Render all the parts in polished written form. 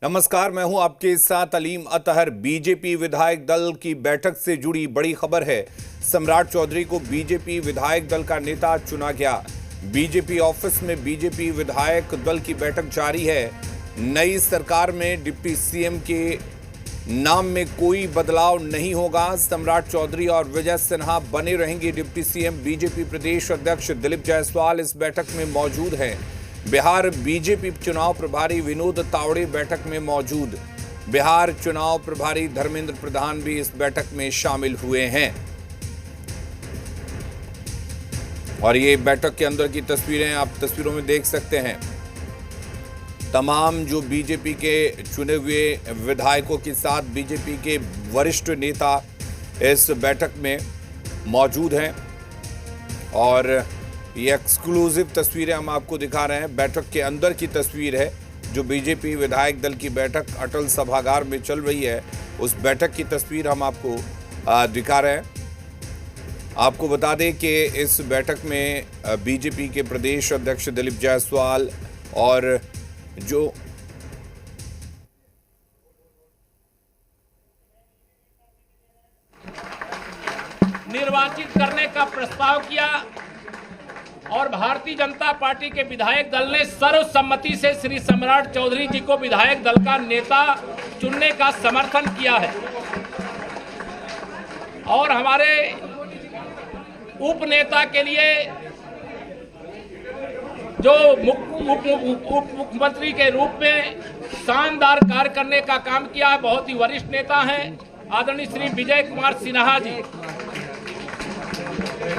नमस्कार, मैं हूं आपके साथ अलीम अतहर। बीजेपी विधायक दल की बैठक से जुड़ी बड़ी खबर है। सम्राट चौधरी को बीजेपी विधायक दल का नेता चुना गया। बीजेपी ऑफिस में बीजेपी विधायक दल की बैठक जारी है। नई सरकार में डिप्टी सीएम के नाम में कोई बदलाव नहीं होगा। सम्राट चौधरी और विजय सिन्हा बने रहेंगे डिप्टी सीएम। बीजेपी प्रदेश अध्यक्ष दिलीप जायसवाल इस बैठक में मौजूद हैं। बिहार बीजेपी चुनाव प्रभारी विनोद तावड़े बैठक में मौजूद। बिहार चुनाव प्रभारी धर्मेंद्र प्रधान भी इस बैठक में शामिल हुए हैं। और ये बैठक के अंदर की तस्वीरें आप तस्वीरों में देख सकते हैं। तमाम जो बीजेपी के चुने हुए विधायकों के साथ बीजेपी के वरिष्ठ नेता इस बैठक में मौजूद हैं। और ये एक्सक्लूसिव तस्वीरें हम आपको दिखा रहे हैं। बैठक के अंदर की तस्वीर है जो बीजेपी विधायक दल की बैठक अटल सभागार में चल रही है, उस बैठक की तस्वीर हम आपको दिखा रहे हैं। आपको बता दें कि इस बैठक में बीजेपी के प्रदेश अध्यक्ष दिलीप जायसवाल और जो निर्वाचित करने का प्रस्ताव किया और भारतीय जनता पार्टी के विधायक दल ने सर्वसम्मति से श्री सम्राट चौधरी जी को विधायक दल का नेता चुनने का समर्थन किया है। और हमारे उपनेता के लिए जो उप मुख्यमंत्री के रूप में शानदार कार्य करने का काम किया है, बहुत ही वरिष्ठ नेता हैं आदरणीय श्री विजय कुमार सिन्हा जी,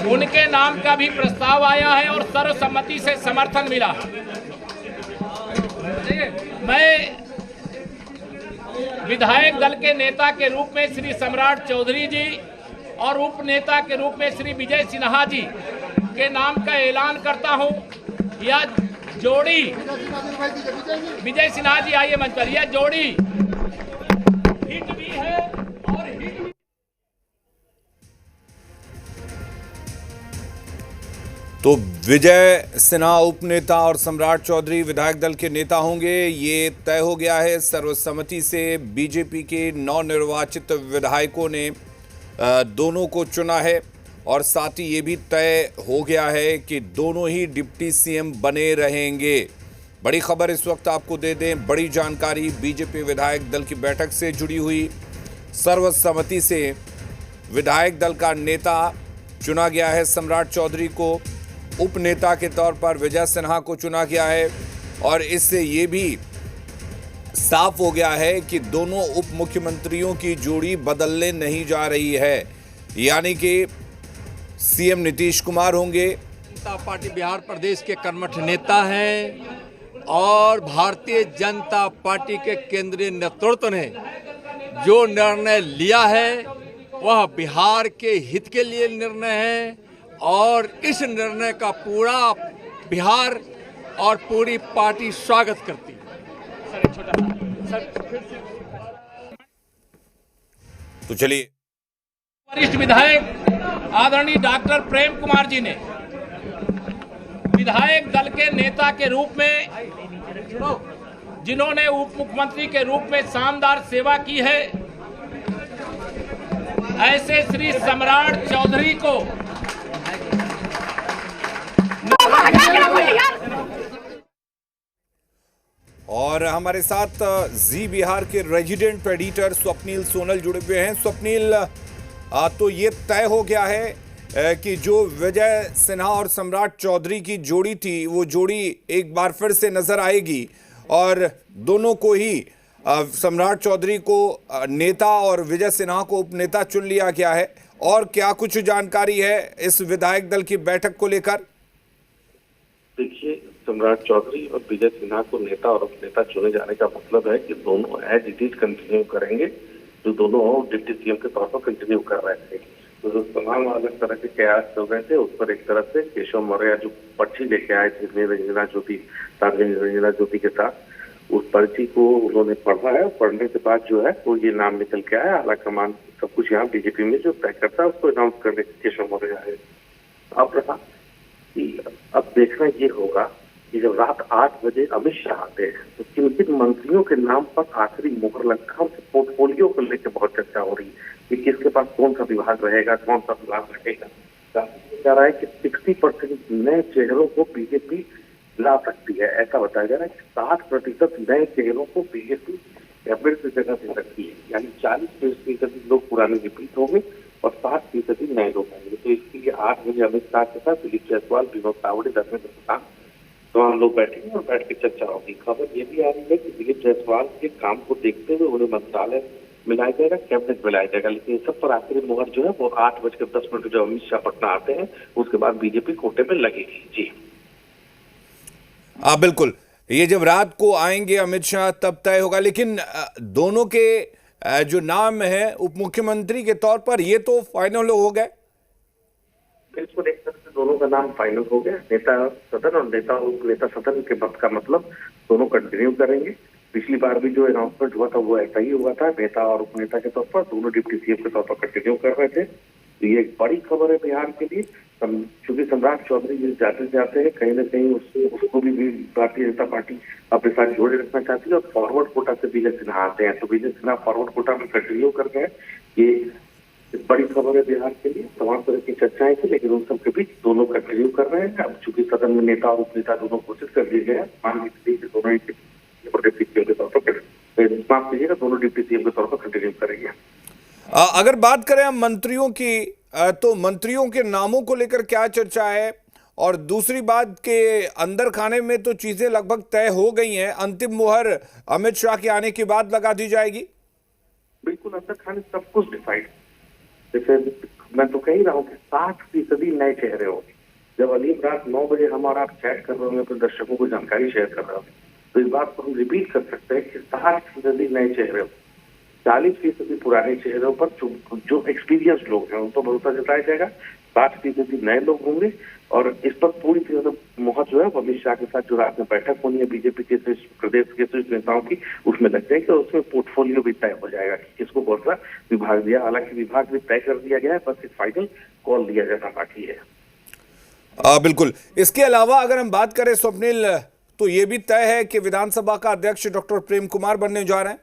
उनके नाम का भी प्रस्ताव आया है और सर्वसम्मति से समर्थन मिला। मैं विधायक दल के नेता के रूप में श्री सम्राट चौधरी जी और उप नेता के रूप में श्री विजय सिन्हा जी के नाम का ऐलान करता हूं। यह जोड़ी, विजय सिन्हा जी आइए मंच पर, यह जोड़ी हिट भी है और हिट भी। तो विजय सिन्हा उपनेता और सम्राट चौधरी विधायक दल के नेता होंगे, ये तय हो गया है सर्वसम्मति से। बीजेपी के नवनिर्वाचित विधायकों ने दोनों को चुना है और साथ ही ये भी तय हो गया है कि दोनों ही डिप्टी सीएम बने रहेंगे। बड़ी खबर इस वक्त आपको दे दें, बड़ी जानकारी बीजेपी विधायक दल की बैठक से जुड़ी हुई। सर्वसम्मति से विधायक दल का नेता चुना गया है। सम्राट चौधरी को उपनेता के तौर पर विजय सिन्हा को चुना गया है और इससे ये भी साफ हो गया है कि दोनों उप मुख्यमंत्रियों की जोड़ी बदलने नहीं जा रही है, यानी कि सीएम नीतीश कुमार होंगे। जनता पार्टी बिहार प्रदेश के कर्मठ नेता हैं और भारतीय जनता पार्टी के केंद्रीय नेतृत्व ने जो निर्णय लिया है वह बिहार के हित के लिए निर्णय है और इस निर्णय का पूरा बिहार और पूरी पार्टी स्वागत करती है। तो चलिए, वरिष्ठ विधायक आदरणीय डॉक्टर प्रेम कुमार जी ने विधायक दल के नेता के रूप में, जिन्होंने उप मुख्यमंत्री के रूप में शानदार सेवा की है, ऐसे श्री सम्राट चौधरी को और हमारे साथ जी बिहार के रेजिडेंट एडिटर स्वप्निल सोनल जुड़े हुए हैं। स्वप्निल, तो ये तय हो गया है कि जो विजय सिन्हा और सम्राट चौधरी की जोड़ी थी वो जोड़ी एक बार फिर से नजर आएगी और दोनों को ही सम्राट चौधरी को नेता और विजय सिन्हा को उपनेता चुन लिया गया है। और क्या कुछ जानकारी है इस विधायक दल की बैठक को लेकर? देखिए, सम्राट चौधरी और विजय सिन्हा को नेता और उपनेता चुने जाने का मतलब है कि दोनों एज इट इज कंटिन्यू करेंगे, जो दोनों डिप्टी सीएम के तौर पर कंटिन्यू कर रहे थे। तो जो तमाम अलग तरह के कयास चल रहे थे उस पर एक तरह से केशव मौर्य जो पर्ची लेके आए थे रंजना ज्योति के साथ, उस पर्ची को उन्होंने पढ़ा है। पढ़ने के बाद जो है वो ये नाम निकल के आया। आला कमान सब कुछ यहाँ बीजेपी में जो तय करता है उसको अनाउंस करने केशव मौर्य आए। अब रहा कि अब देखना ये होगा कि जब रात 8 बजे अमित शाह आते हैं तो किन किन मंत्रियों के नाम पर आखिरी मुहर लगता है, उनके पोर्टफोलियो को लेकर बहुत चर्चा हो रही है कि किसके पास कौन सा विभाग रहेगा, कौन सा विभाग रहेगा। कहा रहा है कि 60% नए चेहरों को बीजेपी ला सकती है। ऐसा बताया जा रहा है कि 60% नए चेहरों को बीजेपी कैबिनेट की जगह दे सकती है, यानी 40% लोग पुराने रिपीट होंगे और 60% नए लोग होंगे। तो इसके लिए 8 बजे अमित शाह के साथ दिलीप जायसवाल, विनोद तावड़े, धर्मेंद्र प्रधान तमाम लोग बैठेंगे और बैठ के चर्चा होगी। खबर ये भी आ रही है कि दिलीप जायसवाल के काम को देखते हुए उन्हें मंत्रालय मिलाया जाएगा, कैबिनेट मिलाया जाएगा, लेकिन सब पर आखिरी मुहर जो है वो 8:10 जब अमित शाह पटना आते हैं उसके बाद बीजेपी कोटे में लगेगी। जी बिल्कुल, ये जब रात को आएंगे अमित शाह तब तय होगा। लेकिन दोनों के जो नाम है उप मुख्यमंत्री के तौर पर ये तो फाइनल हो गए। इसको देख सकते दोनों का नाम फाइनल हो गया। नेता सदन और नेता उप नेता सदन के पद का मतलब दोनों कंटिन्यू करेंगे। पिछली बार भी जो अनाउंसमेंट हुआ था वो ऐसा ही हुआ था, नेता और उप नेता के तौर पर दोनों डिप्टी सीएम के तौर पर कंटिन्यू कर रहे थे। तो ये एक बड़ी खबर है बिहार के लिए, क्योंकि सम्राट चौधरी जी जाते हैं कहीं ना कहीं उसको भी भारतीय जनता पार्टी अपने साथ जोड़े रखना चाहती है और फॉरवर्ड कोटा से विजय सिन्हा आते हैं, तो विजय सिन्हा फॉरवर्ड कोटा में कंटिन्यू कर रहे हैं। ये बड़ी खबर है बिहार के लिए। तमाम तरह की चर्चाएं थी लेकिन उन सब के बीच दोनों कंटिन्यू कर रहे हैं। अब चूंकि सदन में नेता और उप नेता दोनों घोषित कर दिए गए हैं, मान लीजिए दोनों डिप्टी सीएम के तौर पर, माफ कीजिएगा, दोनों डिप्टी सीएम के तौर पर कंटिन्यू करेंगे। अगर बात करें हम मंत्रियों की, तो मंत्रियों के नामों को लेकर क्या चर्चा है? और दूसरी बात के अंदर खाने में तो चीजें लगभग तय हो गई हैं, अंतिम मुहर अमित शाह के आने के बाद लगा दी जाएगी। बिल्कुल, अंदर खाने सब कुछ डिसाइड, जैसे मैं तो कह ही रहा हूँ कि 60% नए चेहरे होंगे। जब अलीम रात 9 बजे हम और आप चैट कर रहे होंगे तो दर्शकों को जानकारी शेयर कर रहे होंगे, तो इस बात को हम रिपीट कर सकते हैं कि 60% नए चेहरे होंगे, 40% पुराने चेहरों पर जो एक्सपीरियंस लोग हैं उन पर भरोसा जताया जाएगा, 60% नए लोग होंगे। और इस पर पूरी तरह से मुहर जो है अमित शाह के साथ जो रात में बैठक होनी है बीजेपी के प्रदेश के शीर्ष नेताओं की, उसमें लग जाएगी और उसमें पोर्टफोलियो भी तय हो जाएगा कि किसको कौन सा विभाग दिया। हालांकि विभाग भी तय कर दिया गया है, बस एक फाइनल कॉल दिया जाना बाकी है। बिल्कुल, इसके अलावा अगर हम बात करें स्वप्निल, तो ये भी तय है कि विधानसभा का अध्यक्ष डॉक्टर प्रेम कुमार बनने जा रहे हैं।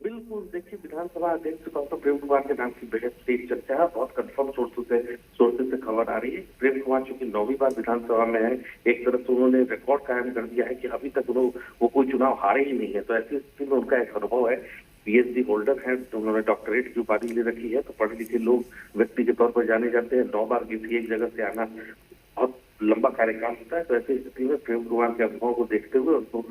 बिल्कुल, देखिए विधानसभा अध्यक्ष डॉक्टर प्रेम कुमार के नाम की बेहद तेज चर्चा है, बहुत कंफर्म सोर्सेज से खबर आ रही है। प्रेम कुमार चूंकि 9वीं बार विधानसभा में है, एक तरफ से उन्होंने रिकॉर्ड कायम कर दिया है कि अभी तक वो कोई चुनाव हारे ही नहीं है, तो ऐसी स्थिति में उनका एक अनुभव है। पीएचडी होल्डर है, उन्होंने डॉक्टरेट की उपाधि ले रखी है, तो पढ़े लिखे लोग व्यक्ति के तौर पर जाने जाते हैं। 9 बार किसी एक जगह से आना बहुत लंबा कार्यकाल होता है, तो ऐसी स्थिति में प्रेम कुमार के अनुभव को देखते हुए उनको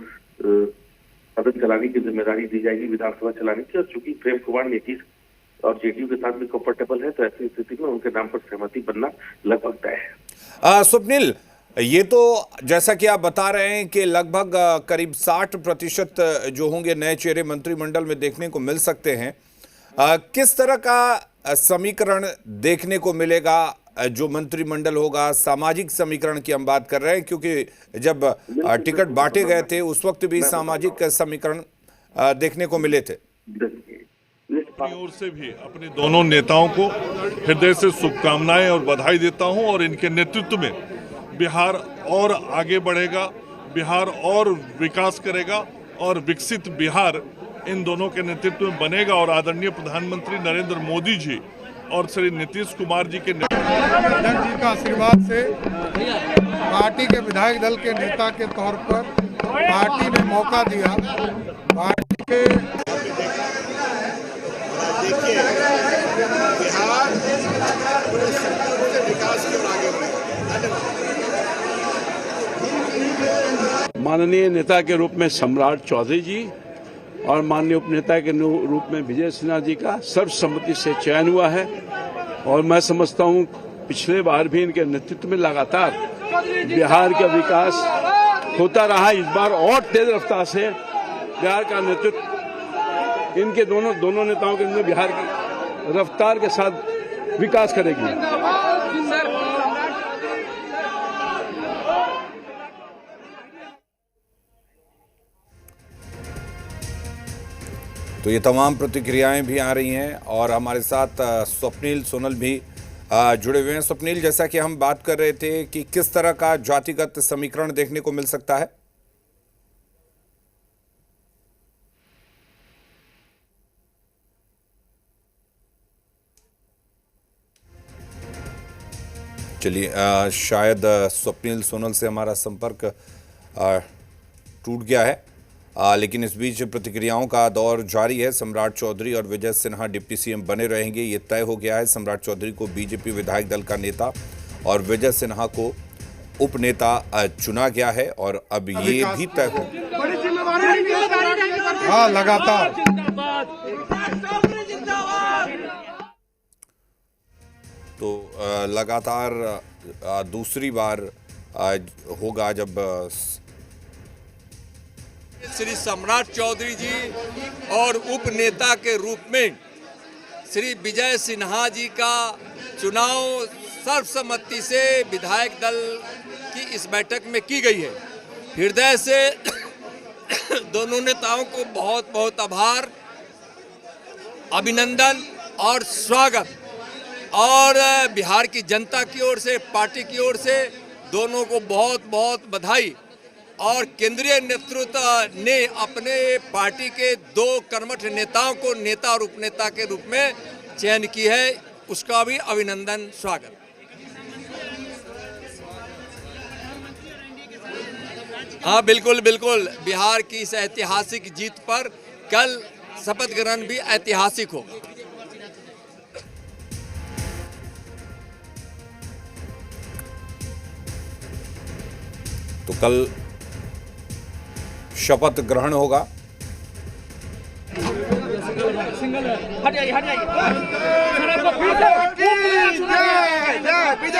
सदन चलाने की जिम्मेदारी दी जाएगी, विधानसभा चलाने की। और चूंकि प्रेम कुमार नीतीश और जेडीयू के साथ भी कंफर्टेबल है, तो ऐसी स्थिति में उनके नाम पर सहमति बनना लगभग तय है। स्वप्निल, ये तो जैसा कि आप बता रहे हैं कि लगभग करीब 60% जो होंगे नए चेहरे मंत्रिमंडल में देखने को मिल सकते हैं। किस तरह का समीकरण देखने को मिलेगा जो मंत्रिमंडल होगा? सामाजिक समीकरण की हम बात कर रहे हैं, क्योंकि जब टिकट बांटे गए थे उस वक्त भी सामाजिक समीकरण देखने को मिले थे। अपनी ओर से भी अपने दोनों नेताओं को हृदय से शुभकामनाएं और बधाई देता हूं और इनके नेतृत्व में बिहार और आगे बढ़ेगा, बिहार और विकास करेगा और विकसित बिहार इन दोनों के नेतृत्व में बनेगा। और आदरणीय प्रधानमंत्री नरेंद्र मोदी जी और श्री नीतीश कुमार जी के अध्यक्ष जी का आशीर्वाद से पार्टी के विधायक दल के नेता के तौर पर पार्टी ने मौका दिया। पार्टी के माननीय नेता के रूप में सम्राट चौधरी जी और माननीय उपनेता के रूप में विजय सिन्हा जी का सर्वसम्मति से चयन हुआ है। और मैं समझता हूं पिछले बार भी इनके नेतृत्व में लगातार बिहार का विकास होता रहा। इस बार और तेज रफ्तार से बिहार का नेतृत्व इनके दोनों नेताओं के अंदर बिहार की रफ्तार के साथ विकास करेगी। तो ये तमाम प्रतिक्रियाएं भी आ रही हैं और हमारे साथ स्वप्निल सोनल भी जुड़े हुए हैं। स्वप्निल, जैसा कि हम बात कर रहे थे कि किस तरह का जातिगत समीकरण देखने को मिल सकता है? चलिए, शायद स्वप्निल सोनल से हमारा संपर्क टूट गया है, लेकिन इस बीच प्रतिक्रियाओं का दौर जारी है। सम्राट चौधरी और विजय सिन्हा डिप्टी सीएम बने रहेंगे, ये तय हो गया है। सम्राट चौधरी को बीजेपी विधायक दल का नेता और विजय सिन्हा को उपनेता चुना गया है और अब ये भी तय हो लगातार तो लगातार दूसरी बार होगा जब श्री सम्राट चौधरी जी और उपनेता के रूप में श्री विजय सिन्हा जी का चुनाव सर्वसम्मति से विधायक दल की इस बैठक में की गई है। हृदय से दोनों नेताओं को बहुत बहुत आभार, अभिनंदन और स्वागत, और बिहार की जनता की ओर से, पार्टी की ओर से दोनों को बहुत बहुत बधाई। और केंद्रीय नेतृत्व ने अपने पार्टी के 2 कर्मठ नेताओं को नेता और उपनेता के रूप में चयन की है, उसका भी अभिनंदन, स्वागत। हाँ, बिल्कुल बिल्कुल, बिहार की इस ऐतिहासिक जीत पर कल शपथ ग्रहण भी ऐतिहासिक होगा। तो कल शपथ ग्रहण होगा।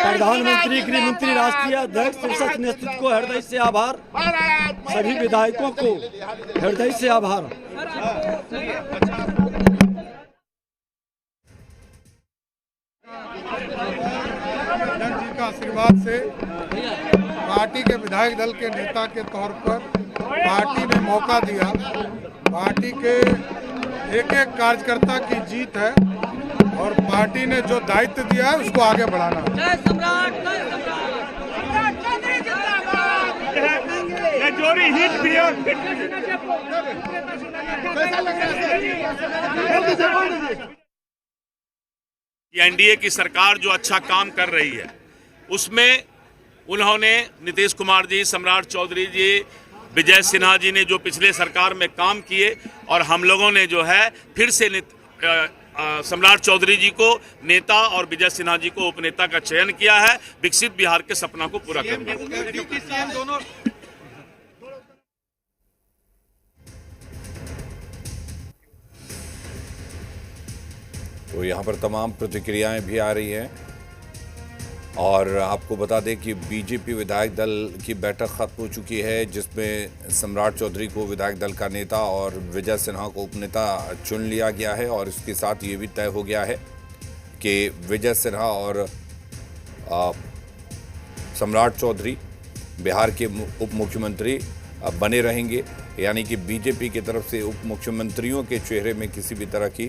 प्रधानमंत्री, गृह मंत्री, राष्ट्रीय अध्यक्ष, संसद नेतृत्व को हृदय से आभार, सभी विधायकों को हृदय से आभार। जी का आशीर्वाद से पार्टी के विधायक दल के नेता के तौर पर पार्टी ने मौका दिया। पार्टी के एक एक कार्यकर्ता की जीत है और पार्टी ने जो दायित्व दिया है उसको आगे बढ़ाना है। एनडीए की सरकार जो अच्छा काम कर रही है उसमें उन्होंने नीतीश कुमार जी, सम्राट चौधरी जी, विजय सिन्हा जी ने जो पिछले सरकार में काम किए, और हम लोगों ने जो है फिर से सम्राट चौधरी जी को नेता और विजय सिन्हा जी को उपनेता का चयन किया है, विकसित बिहार के सपना को पूरा करने दोनों। तो यहाँ पर तमाम प्रतिक्रियाएं भी आ रही हैं और आपको बता दें कि बीजेपी विधायक दल की बैठक खत्म हो चुकी है, जिसमें सम्राट चौधरी को विधायक दल का नेता और विजय सिन्हा को उपनेता चुन लिया गया है। और इसके साथ ये भी तय हो गया है कि विजय सिन्हा और सम्राट चौधरी बिहार के उप मुख्यमंत्री बने रहेंगे, यानी कि बीजेपी की तरफ से उप मुख्यमंत्रियों के चेहरे में किसी भी तरह की